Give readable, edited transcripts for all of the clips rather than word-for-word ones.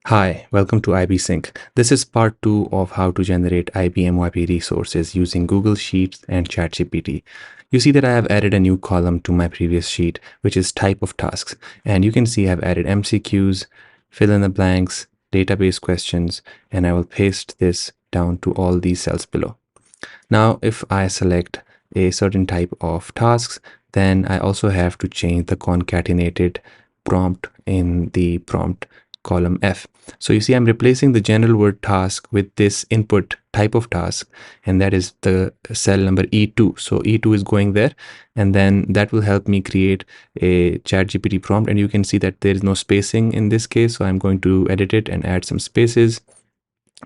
Hi, welcome to IB Sync. This is part 2 of how to generate IB MYP resources using Google Sheets and ChatGPT. You see that I have added a new column to my previous sheet, which is type of tasks. And you can see I've added MCQs, fill in the blanks, database questions, and I will paste this down to all these cells below. Now, if I select a certain type of tasks, then I also have to change the concatenated prompt in the prompt column F. So you see, I'm replacing the general word task with this input type of task, and that is the cell number E2. So E2 is going there, and then that will help me create a ChatGPT prompt. And you can see that there is no spacing in this case. So I'm going to edit it and add some spaces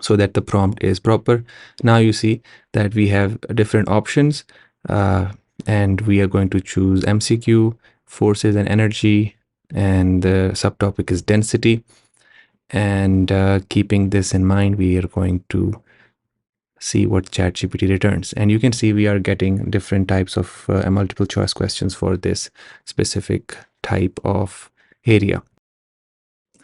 so that the prompt is proper. Now you see that we have different options, and we are going to choose MCQ, forces and energy, and the subtopic is density. And keeping this in mind, we are going to see what ChatGPT returns. And you can see we are getting different types of multiple choice questions for this specific type of area.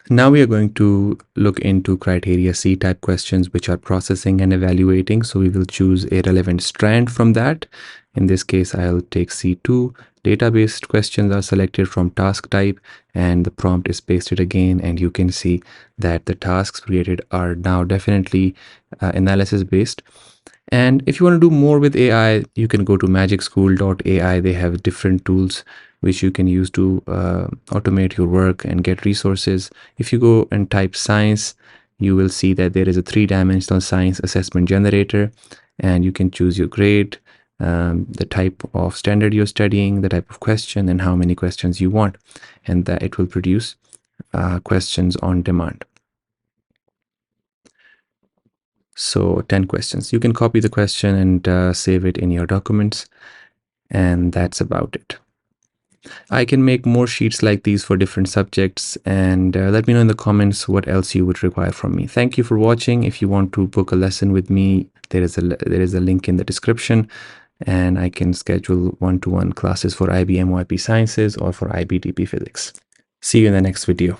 Now we are going to look into criteria C type questions, which are processing and evaluating. So we will choose a relevant strand from that. In this case, I'll take C2. Database questions are selected from task type, and the prompt is pasted again. And you can see that the tasks created are now definitely analysis based. And if you want to do more with AI, you can go to magicschool.ai. They have different tools which you can use to automate your work and get resources. If you go and type science, you will see that there is a 3-dimensional science assessment generator, and you can choose your grade, the type of standard you're studying, the type of question, and how many questions you want, and that it will produce questions on demand. So 10 questions. You can copy the question and save it in your documents, and that's about it. I can make more sheets like these for different subjects, and let me know in the comments what else you would require from me. Thank you for watching. If you want to book a lesson with me, there is a link in the description, and I can schedule one-to-one classes for IB MYP Sciences or for IB DP Physics. See you in the next video.